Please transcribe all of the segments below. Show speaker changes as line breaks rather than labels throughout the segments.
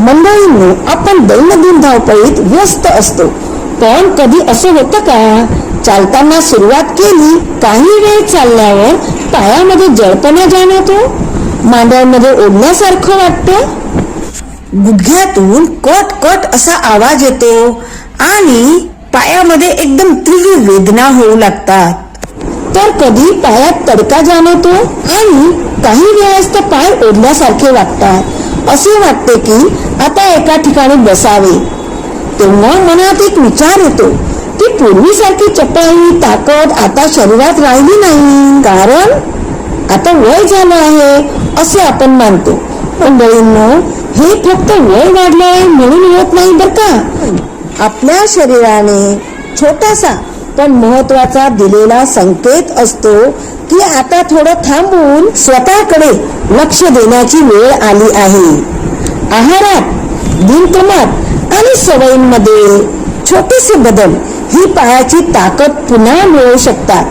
मंडळींनो, आपण दैनंदिन धावपळीत व्यस्त असतो, पण कधी असं होतं का चालताना सुरुवात केली, काही वेळ चालल्यावर पायामध्ये जळपणा जाणवतो, मांड्यांमध्ये ओढण्यासारखं वाटतं, गुडघ्यातून कट कट असा आवाज येतो आणि पायामध्ये एकदम तीव्र वेदना होऊ लागतात. तर कधी पायात तडका जाणवतो आणि काही वेळेस तर पाय ओढल्यासारखे वाटतात. असे वाटते की आता एका ठिकाणी बसावे. तेव्हा मनात एक विचार येतो की पूर्वीसारखी चपळाई ताकद आता शरीरात राहिली नाही, कारण आता वय झालं आहे असे आपण मानतो. मंडळींनो, हे फक्त वय वाढलंय म्हणून होत नाही बरं का. आपल्या शरीराने छोटासा पण महत्वाचा दिलेला संकेत असतो की आता थोडं थांबून स्वतःकडे लक्ष देण्याची वेळ आली आहे. आहारात, दिनक्रमात आणि सवयींमध्ये छोटेसे बदल ही पायाची ताकद पुन्हा मिळवू शकतात.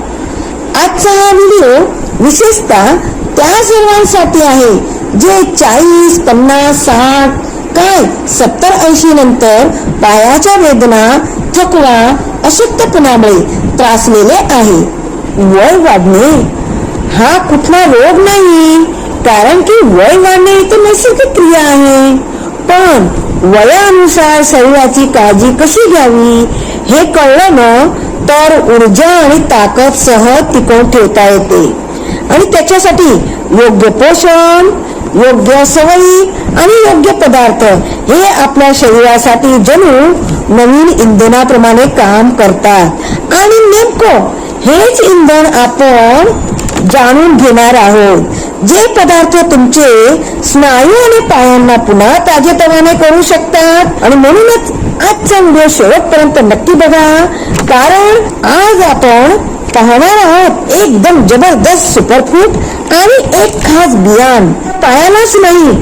आजचा हा व्हिडिओ विशेषतः त्या सर्वांसाठी आहे जे 40, 50, 60 काय 70-80 नंतर पायाच्या वेदना, थकवा, अशक्तपणामुळे त्रासलेले आहे. वय वाढणे हा कुठला रोग नाही, कारण की वय वाढणे ही तर नैसर्गिक क्रिया आहे. पण वयानुसार शरीराची काळजी कशी घ्यावी हे कळलं ना, तर ऊर्जा आणि ताकद सहज टिकवून ठेवता येते. आणि त्याच्यासाठी योग्य पोषण, योग्य सवयी आणि योग्य पदार्थ हे आपल्या शरीरासाठी जणू नवीन इंधनाप्रमाणे काम करतात. आणि नेमकं हेच इंधन आपण जाणून घेणार आहोत. जे पदार्थ तुमचे स्नायू आणि पायांना पुन्हा ताजेतवाने करू शकतात. आणि म्हणूनच आजचा व्हिडिओ शेवटपर्यंत नक्की बघा, कारण आज आपण पाहणार आहोत एकदम जबरदस्त सुपरफूड आणि एक खास बियाण. पायालाच नाही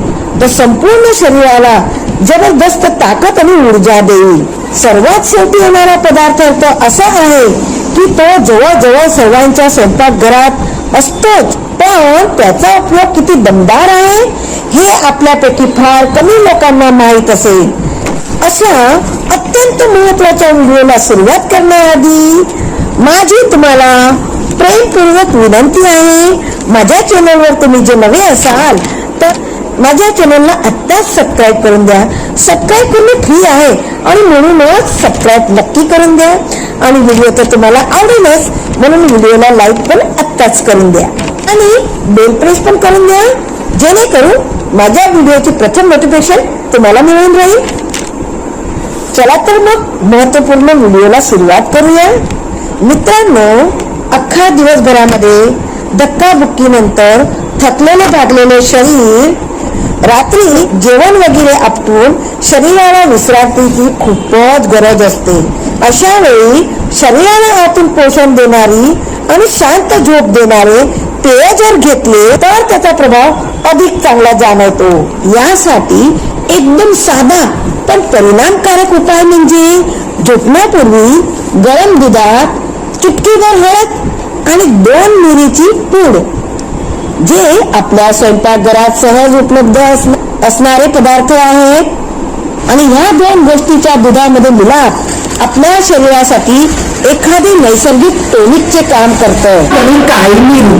तर संपूर्ण शरीराला जबरदस्त ताकद आणि ऊर्जा देईल. सर्वात शेवटी येणारा पदार्थ तर असा आहे की तो जवळजवळ सर्वांच्या स्वयंपाकघरात असतोच, पण त्याचा उपयोग किती दमदार आहे हे आपल्यापैकी फार कमी लोकांना माहीत असेल. अशा अत्यंत महत्वाच्या व्हिडिओला सुरुवात करण्याआधी माझी तुम्हाला प्रेमपूर्वक विनंती आहे, माझ्या चॅनलवर तुम्ही जे नवे असाल तर माझ्या चॅनलला आत्ताच सबस्क्राईब करून द्या. सबस्क्राईब करणे फ्री आहे आणि म्हणूनच सबस्क्राईब नक्की करून द्या. आणि व्हिडिओ तर तुम्हाला आवडेलच, म्हणून व्हिडिओला लाईक पण आत्ताच करून द्या आणि बेल प्रेस पण करून द्या, जेणेकरून माझ्या व्हिडिओची प्रथम नोटिफिकेशन तुम्हाला मिळून राहील. चला तर मग महत्वपूर्ण व्हिडिओला सुरुवात करूया. मित्रांनो, अख्खा दिवसभरामध्ये धक्काबुक्की नंतर थकलेले भागलेले शरीर रात्री जेवण वगैरे आपटून शरीराला विश्रांतीची खूपच गरज असते. अशा वेळी शरीराला आतून पोषण देणारी आणि शांत झोप देणारे पेय जर घेतले तर त्याचा प्रभाव अधिक चांगला जाणवतो. यासाठी एकदम साधा पण परिणामकारक उपाय म्हणजे झोपण्यापूर्वी गरम दुधात चुटकीभर हळद आणि 2 मिरीची पूड, जे आपल्या स्वयंपाकघरात सहज उपलब्ध असणारे पदार्थ आहेत. आणि ह्या 2 गोष्टीच्या दुधामध्ये मिलाप आपल्या शरीरासाठी एखादी नैसर्गिक टॉनिकचे काम करतं. म्हणून काळी मिरी,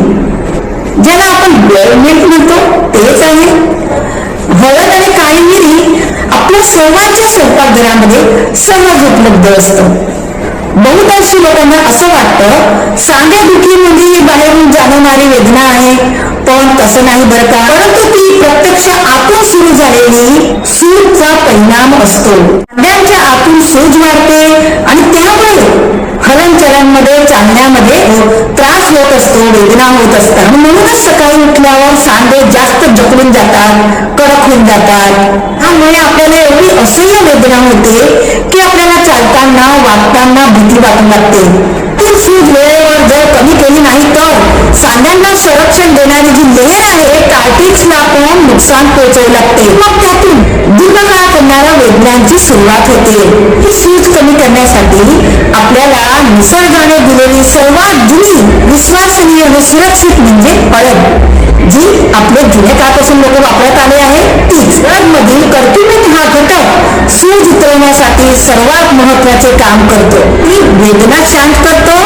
ज्याला आपण ब्लड मिल्क म्हणतो, तेच आहे. हळद आणि काळी मिरी आपल्या सर्वांच्या स्वयंपाकघरामध्ये सहज उपलब्ध असतं. बहुतांशी लोकांना असं वाटतं सांधेदुखी म्हणजे बाहेरून जाणवणारी वेदना आहे, पण तसं नाही बरं का. परंतु ती प्रत्यक्ष आतून सुरू झालेली सूजचा परिणाम असतो. सांध्यांच्या आतून सूज वाढते आणि त्यामुळे हलनचलनमध्ये, चालण्यामध्ये त्रास होत असतो, वेदना होत असतात. म्हणूनच सकाळी उठल्यावर सांधे जास्त जखडून जातात, कडक होऊन जातात. त्यामुळे आपल्याला एवढी असह्य वेदना होते की आपल्याला चालताना, वागताना भीती वाटू लागते. ती सूज वेळेवर जर कमी केली नाही तर सांध्यांना संरक्षण देणारी जी लेयर आहे कार्टिलेजला पण नुकसान पोहोचवू लागते. मग त्यातून दीर्घकाळ करणाऱ्या वेदनांची सुरुवात होते. ही सूज कमी करण्यासाठी आपल्याला निसर्गाने दिलेली सर्वात जुनी, विश्वसनीय व सुरक्षित म्हणजे हळद, जी आपले जुने काळापासून लोक वापरत आले आहे तीच. हळद मधील कर्क्युमिन हा पुरवण्यासाठी सर्वात महत्वाचे काम करतो. ती वेदना शांत करतो,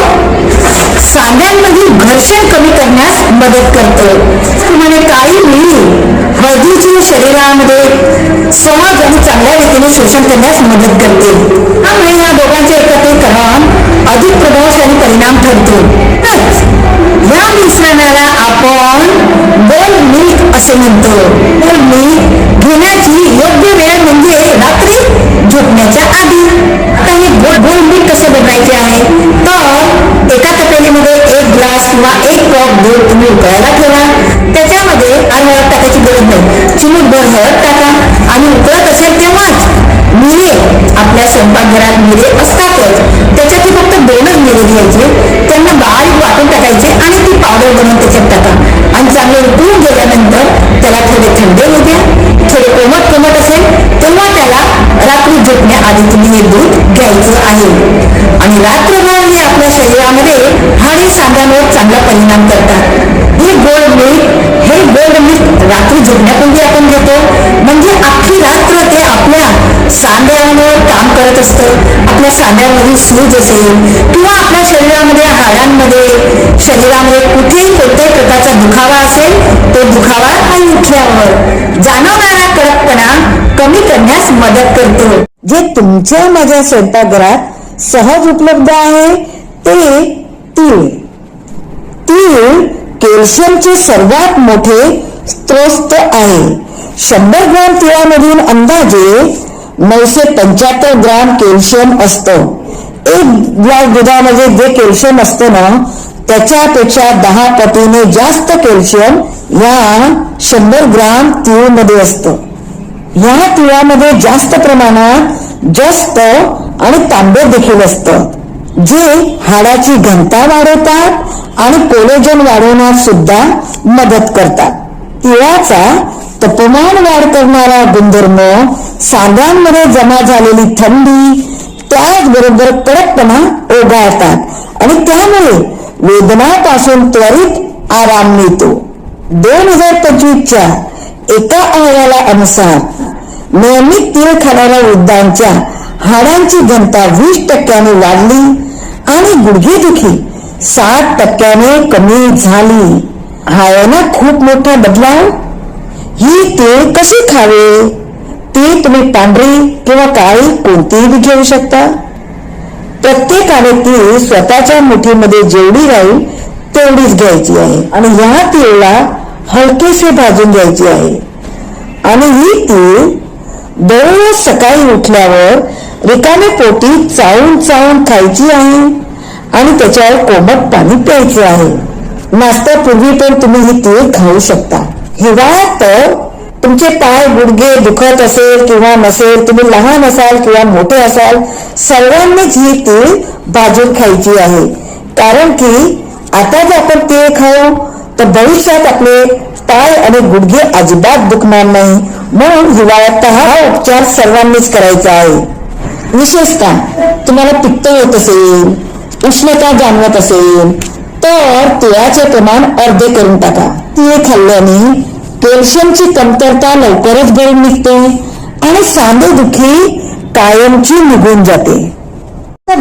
सांध्यांमधील घर्षण कमी करण्यास मदत करतो. त्याप्रमाणे काळी मिरी हळदीची शरीरामध्ये सहज आणि चांगल्या रीतीने शोषण करण्यास मदत करते. त्यामुळे या दोघांचे एकत्रीकरण अधिक प्रभावशाली परिणाम ठरतो. या मिश्रणाला आपण गोल्ड मिल्क असे म्हणतो. गोल्ड मिल्क घेण्याची योग्य वेळ म्हणजे रात्री झोपण्याच्या आधी. आता हे गोल्ड मिल्क कसे बनवायचे आहे तर एका तपेलीमध्ये 1 ग्लास किंवा 1 कप दूध तुम्ही उकळायला ठेवा. त्याच्यामध्ये आणि हळद टाकायची गरज नाही, चिमूटभर हळद टाका आणि उकळत असेल तेव्हाच मिरे, आपल्या स्वयंपाकघरात मिरे असतातच, त्याच्यातली फक्त 2च मिरे घ्यायचे, त्यांना बारीक वाटून टाकायचे आणि ती पावडर बनवून त्याच्यात टाका आणि चांगले उकळून गेल्यानंतर त्याला थोडे थंडे होऊ द्या. थोडे कोमट असेल तेव्हा त्याला रात्री झोपण्याआधी तुम्ही हे दूध घ्यायचं आहे. आणि रात्रभर हे आपल्या शरीरामध्ये हाडे सांध्यांवर चांगला परिणाम करतात. हे गोल्ड मिल्क रात्री झोपण्यापूर्वी आपण घेतो, म्हणजे अख्खी रात्र ते आपल्या सांध्यांवर काम करत असतं. आपल्या सांध्यांमधील सूज असेल किंवा आपल्या शरीरामध्ये हाडांमध्ये शरीरामध्ये कुठेही कोणत्याही प्रकारचा दुखावा असेल, तो दुखावा आणि उठल्यावर जाणवणारा कडकपणा कमी करण्यास मदत करतो. जे तुमच्या माझ्या स्वयंपाकघरात सहज उपलब्ध आहे ते तीळ. तीळ कॅल्शियमचे सर्वात मोठे स्रोत आहे. 100 ग्रॅम तिळामधून अंदाजे 975 ग्रॅम कॅल्शियम असतं. 1 ग्लास दुधामध्ये जे कॅल्शियम असतं ना त्याच्यापेक्षा 10 पटीने जास्त कॅल्शियम या 100 ग्राम तीळमध्ये असतं. या तिळामध्ये जास्त प्रमाणात जस्त आणि तांबे देखील असतं, जे हाडाची घनता वाढवतात आणि कोलेजन वाढवण्यात सुद्धा मदत करतात. तिळाचा तापमान वाढ करणारा गुणधर्म सांध्यांमध्ये जमा झालेली थंडी, त्याचबरोबर कडकपणा ओघळतात आणि त्यामुळे वेदनापासून त्वरित आराम मिळतो. 2025च्या एका अहवाला अनुसार नियमित तीळ खाणाऱ्या वृद्धांच्या हाडांची घनता 20% वाढली आणि गुडघेदुखी 60% कमी झाली. हा आहे ना खूप मोठा बदलाव. ही तीळ कशी खावे? ती तुम्ही पांढरी किंवा काळी कोणतीही घेऊ शकता. प्रत्येकाने ती स्वतःच्या मुठीमध्ये जेवढी राहील तेवढीच घ्यायची आहे आणि ह्या तीळला हलकेसे भाजून घ्यायची आहे. आणि ही तीळ दररोज सकाळी उठल्यावर रिकामे पोटी चावून खायची आहे आणि त्याच्यावर कोमट पाणी प्यायचे आहे. नाश्त्यापूर्वी पण तुम्ही ही तीळ खाऊ शकता. हिवाळ्यात तर तुमचे पाय गुडघे दुखत असेल किंवा नसेल, तुम्ही लहान असाल किंवा मोठे असाल, सर्वांनीच ही तीळ भाजून खायची आहे. कारण की आता जर आपण तीळ खाऊ तर भविष्यात आपले पाय आणि गुडघे अजिबात दुखणार नाही. म्हणून हिवाळ्यात हा उपचार सर्वांनीच करायचा आहे. विशेषतः तुम्हाला पित्त होत असेल, उष्णता जाणवत असेल तर तिळाचे प्रमाण अर्धे करून टाका. तीळ खाल्ल्याने कॅल्शियमची कमतरता लवकरच भरून निघते आणि सांधेदुखी कायमची निघून जाते.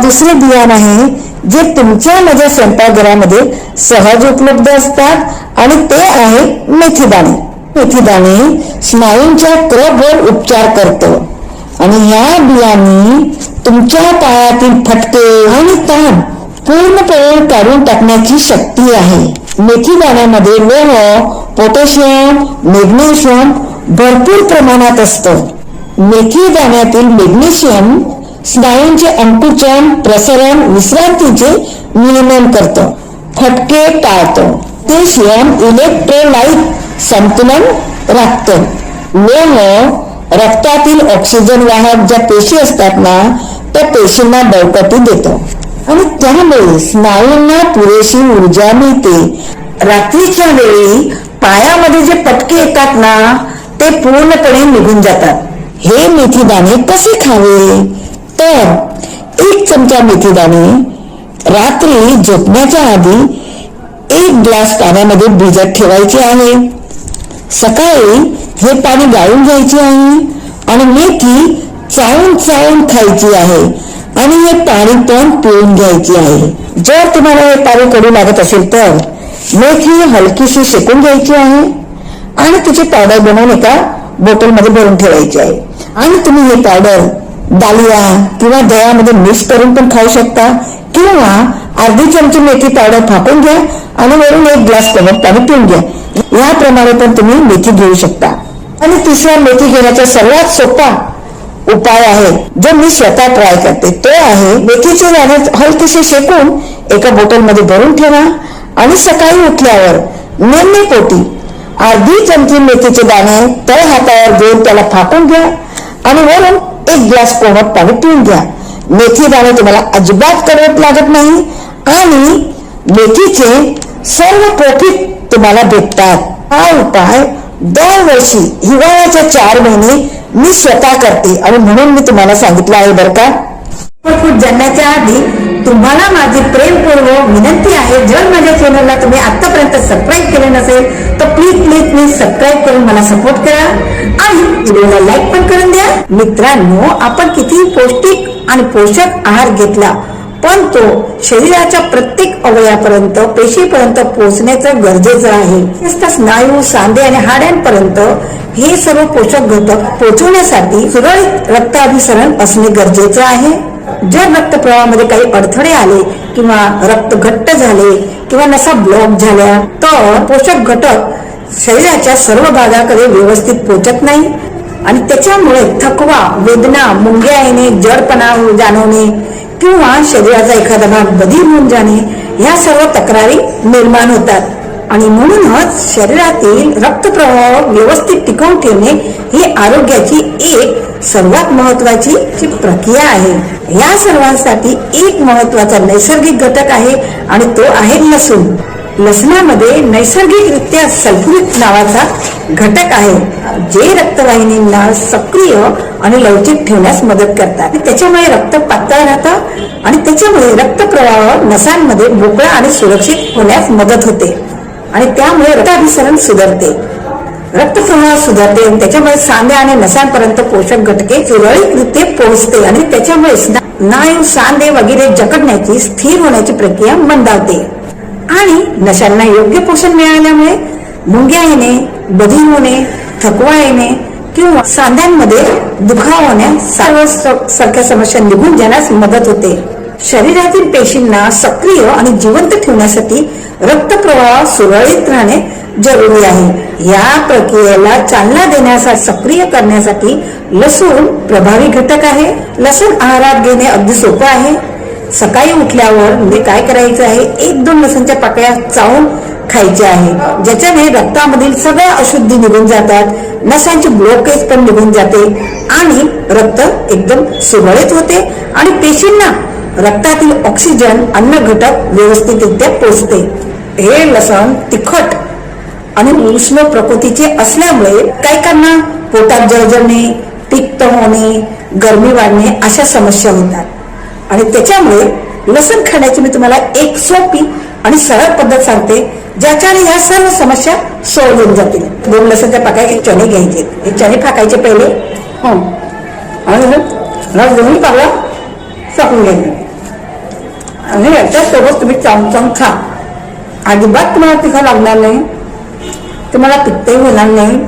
दुसरे बियाण आहे जे तुमच्या माझ्या स्वयंपाकघरामध्ये सहज उपलब्ध असतात आणि ते आहे मेथीदाणे. मेथीदाणे स्नायूंच्या क्रबवर उपचार करतो आणि या बियांनी तुमच्या पायातील फटके आणि ताण पूर्णपणे काढून टाकण्याची शक्ती आहे. मेथी दाण्यामध्ये लोह, पोटॅशियम, मॅग्नेशियम भरपूर प्रमाणात असतं. मेथी दाण्यातील मॅग्नेशियम स्नायूंचे अंकुचन, प्रसरण, विश्रांतीचे नियमन करतं, फटके टाळतो. पोटॅशियम इलेक्ट्रोलाइट संतुलन राखतं. लोह रक्तातील ऑक्सिजन वाहक ज्या पेशी असतात ना त्या पेशींना बळकटी देतो आणि त्यामुळे स्नायूंना पुरेशी ऊर्जा मिळते. रात्रीच्या वेळी पायामध्ये जे पटके येतात ना ते पूर्णपणे निघून जातात. हे मेथीदाणे कसे खावे तर 1 चमचा मेथीदाणे रात्री झोपण्याच्या आधी 1 ग्लास पाण्यामध्ये भिजत ठेवायचे आहे. सकाळी हे पाणी गाळून घ्यायचे आहे आणि मेथी चावून चावून खायची आहे आणि हे पाणी पण पिऊन घ्यायची आहे. जर तुम्हाला हे पाणी कडू लागत असेल तर मेथी हलकीशी शेकून घ्यायची आहे आणि तिची पावडर बनवून एका बॉटलमध्ये भरून ठेवायची आहे. आणि तुम्ही हे पावडर दालिया किंवा दह्यामध्ये मिक्स करून पण खाऊ शकता किंवा अर्धी चमची मेथी पावडर फाटून घ्या आणि वरून 1 ग्लास कोमट पाणी पिऊन घ्या. याप्रमाणे पण तुम्ही मेथी घेऊ शकता. आणि तिसरा मेथी घेण्याचा सर्वात सोपा उपाय आहे जो मी स्वतः ट्राय करते, तो आहे मेथीचे दाणे हलकेसे शेकून एका बॉटलमध्ये भरून ठेवा आणि सकाळी उठल्यावर नेहमी पोटी अर्धी चमची मेथीचे दाणे तळ हातावर घेऊन त्याला फाकून घ्या आणि वरून 1 ग्लास कोमट पाणी पिऊन घ्या. मेथी दाणे तुम्हाला अजिबात कडवट लागत नाही आणि मेथीचे सर्व प्रॉफिट तुम्हाला भेटतात. हा उपाय दरवर्षी हिवाळ्याच्या 4 महिने मी स्वतः करते आणि म्हणून मी तुम्हाला सांगितलं आहे बरं का. फूड जाणण्याच्या आधी तुम्हाला माझी प्रेमपूर्वक विनंती आहे, जर माझ्या चॅनलला तुम्ही आतापर्यंत सबस्क्राईब केले नसेल तर प्लीज प्लीज प्लीज सबस्क्राईब करून मला सपोर्ट करा आणि व्हिडिओला लाईक पण करून द्या. मित्रांनो, आपण किती पौष्टिक आणि पोषक आहार घेतला पण तो शरीराच्या प्रत्येक अवयवापर्यंत पेशीपर्यंत पोहोचण्याचं गरजेचं आहे. स्नायू सांधे आणि हाड्यांपर्यंत हे सर्व पोषक घटक पोहोचवण्यासाठी सुरळीत रक्ताभिसरण असणे गरजेचं आहे. जर रक्तप्रवाहामध्ये काही अडथळे आले किंवा रक्त घट्ट झाले किंवा नसा ब्लॉक झाल्या तर पोषक घटक शरीराच्या सर्व भागाकडे व्यवस्थित पोहोचत नाही आणि त्याच्यामुळे थकवा, वेदना, मुंग्या येणे, जडपणा जाणवणे किंवा शरीराचा एखादा भाग बधीर होऊन जाणे ह्या सर्व तक्रारी निर्माण होतात. आणि म्हणूनच शरीरातील रक्तप्रवाह व्यवस्थित टिकवून ठेवणे ही आरोग्याची एक सर्वात महत्वाची प्रक्रिया आहे. या सर्वांसाठी एक महत्वाचा नैसर्गिक घटक आहे आणि तो आहे लसूण. लसणामध्ये नैसर्गिकरित्या सल्फ्युरिक नावाचा घटक आहे जे रक्तवाहिनींना सक्रिय आणि लवचिक ठेवण्यास मदत करतात. त्याच्यामुळे रक्त पातळ राहतं आणि त्याच्यामुळे रक्तप्रवाह नसांमध्ये मोकळा आणि सुरक्षित होण्यास मदत होते आणि त्यामुळे रक्ताभिसरण सुधारते, रक्तप्रवाह सुधारते आणि त्याच्यामुळे सांध्या आणि नसांपर्यंत पोषक घटके सुरळीतरित्या पोहोचते आणि त्याच्यामुळे स्नायू, सांधे वगैरे जखडण्याची, स्थिर होण्याची प्रक्रिया मंदावते. आणि नशांना योग्य पोषण मिळाल्यामुळे मुंग्या येणे, बधीर होणे, थकवा येणे किंवा सांध्यांमध्ये दुखाव होण्यास सारख्या समस्या निघून जाण्यास मदत होते. शरीरातील पेशींना सक्रिय आणि जिवंत ठेवण्यासाठी रक्तप्रवाह सुरळीत राहणे जरुरी आहे. या प्रक्रियेला चालना देण्यासाठी, सक्रिय करण्यासाठी लसूण प्रभावी घटक आहे. लसूण आहारात घेणे अगदी सोपं आहे. सकाळी उठल्यावर म्हणजे काय करायचं आहे, 1-2 लसूणच्या पाकळ्या चावून खायच्या आहे, ज्याच्याने रक्तामधील सगळ्या अशुद्धी निघून जातात, नसांची ब्लॉकेज पण निघून जाते आणि रक्त एकदम सुरळीत होते आणि पेशींना रक्तातील ऑक्सिजन, अन्न घटक व्यवस्थितरित्या पोचते. हे लसण तिखट आणि उष्ण प्रकृतीचे असल्यामुळे काहीकांना पोटात जळजळणे, पित्त होणे, गरमी वाढणे अशा समस्या होतात आणि त्याच्यामुळे लसण खाण्याची मी तुम्हाला एक सोपी आणि सरळ पद्धत सांगते ज्याच्याने ह्या सर्व समस्या सॉल्व्ह होऊन जातील. 2 लसणच्या पाकळ्या, 1 चणे घ्यायचे. हे चणे टाकायचे पहिले आणि दोन्ही पाकळ्या टाकून घ्यायचे आणि याच्यासोबत तुम्ही चावून खा. अजिबात तुम्हाला तिखट लागणार नाही, तुम्हाला पित्तही होणार नाही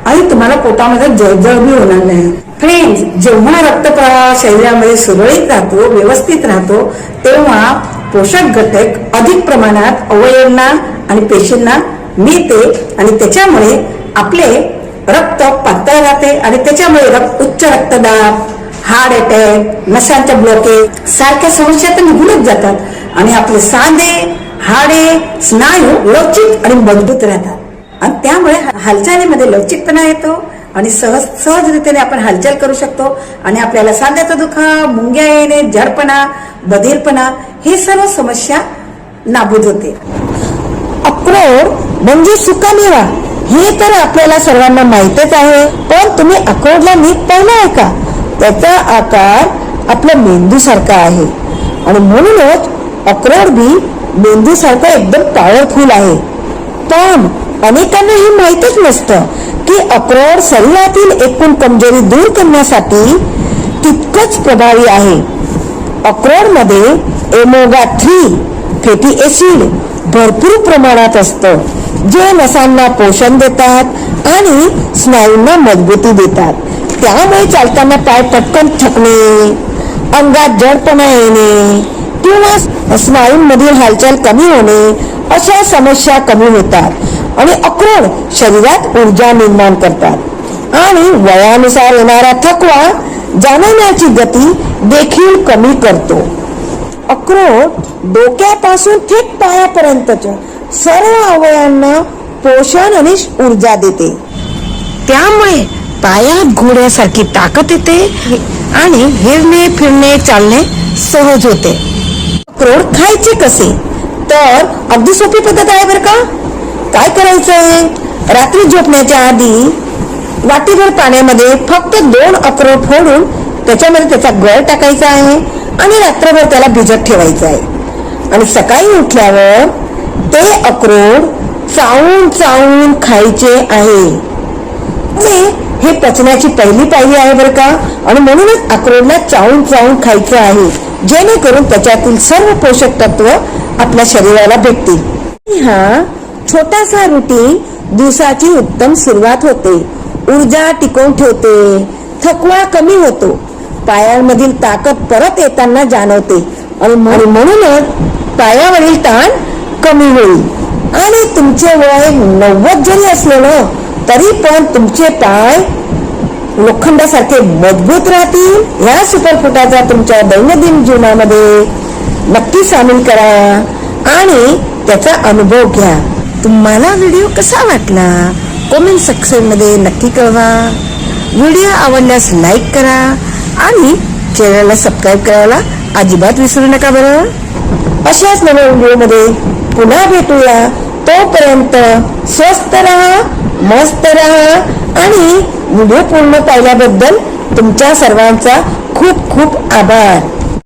आणि तुम्हाला पोटामध्ये जळजळ बी होणार नाही. फ्रेंड्स, जेव्हा रक्तप्रवाह शरीरामध्ये सुरळीत राहतो, व्यवस्थित राहतो, तेव्हा पोषक घटक अधिक प्रमाणात अवयवांना आणि पेशींना मिळते आणि त्याच्यामुळे आपले रक्त पातळ राहते आणि त्याच्यामुळे उच्च रक्तदाब, हार्ट अटॅक, नसांच्या ब्लॉकेज सारख्या समस्या तर निघूनच जातात आणि आपले सांधे, हाडे, स्नायू लवचिक आणि मजबूत राहतात आणि त्यामुळे हालचालीमध्ये लवचिकपणा येतो आणि सहजरित्याने आपण हालचाल करू शकतो आणि आपल्याला सांध्याचा दुखाव, मुंग्या येणे, जडपणा, बधीरपणा हे सर्व समस्या नाबूद होते. अक्रोड म्हणजे सुकामेवा हे तर आपल्याला सर्वांना माहितच आहे, पण तुम्ही अक्रोडला नीट पाहिलं आहे का? त्याचा आकार आपल्या मेंदू सारखा आहे आणि म्हणूनच अक्रोड बी मेंदू सारखा एकदम पॉवरफुल आहे. पण अनेकांना हे माहितच नसतं की अक्रोड शरीरातील एकूण कमजोरी दूर करण्यासाठी तितकंच प्रभावी आहे. अक्रोडमध्ये ओमेगा 3 फॅटी ऍसिड भरपूर प्रमाणात असतं, जे नसांना पोषण देतात आणि स्नायूंना मजबूती देतात. त्यामुळे चालताना पाय पटकन थकणे, अंगात जडपणा येणे किंवा स्नायूंमधील हालचाल कमी होणे अशा समस्या कमी होतात आणि अक्रोड शरीरात ऊर्जा निर्माण करतात आणि वयानुसार येणारा थकवा जाणवण्याची गती देखील कमी करतो. अक्रोड डोक्यापासून थेट पायापर्यंतच्या सर्व अवयवांना पोषण आणि ऊर्जा देते. त्यामुळे पायात घोड्यासारखी ताकद येते आणि हिरणे फिरणे चालणे सहज होते. अक्रोड खायचे कसे? तर अगदी सोपी पद्धत आहे बरं का. काय करायचंय? रात्री झोपण्याच्या आधी वाटीभर पाण्यामध्ये फक्त 2 अक्रोड फोडून त्याच्यामध्ये त्याचा गर टाकायचा आहे आणि रात्रभर त्याला भिजत ठेवायचं आहे. आणि सकाळी उठल्यावर ते अक्रोड चावून चावून खायचे आहे. हे पचण्याची पहिली पायरी आहे बरं का. आणि म्हणूनच अक्रोडला चावून चावून खायचं आहे, जेणेकरून त्याच्यातील सर्व पोषक तत्व आपल्या शरीराला भेटतील. हा छोटासा रुटीन दिवसाची उत्तम सुरुवात होते, ऊर्जा टिकवून ठेवते, थकवा कमी होतो, पायांमधील ताकद परत येताना जाणवते आणि म्हणूनच पायावरील ताण कमी होईल. आणि तुमचे वय 90 जरी असले ना तरी पण तुमचे पाय लोखंडासारखे मजबूत राहतील. ह्या सुपरफूडाचा तुमच्या दैनंदिन जीवनामध्ये नक्की सामील करा आणि त्याचा अनुभव घ्या. तुम्हाला व्हिडिओ कसा वाटला कमेंट सेक्शन मध्ये नक्की कळवा. व्हिडिओ आवडल्यास लाईक करा आणि चॅनलला सबस्क्राईब करायला अजिबात विसरू नका बरं. अशाच नव्या व्हिडिओमध्ये पुन्हा भेटूया. तोपर्यंत स्वस्थ राहा, मस्त राहा आणि व्हिडिओ पूर्ण पाहिल्याबद्दल तुमच्या सर्वांचा खूप खूप आभार.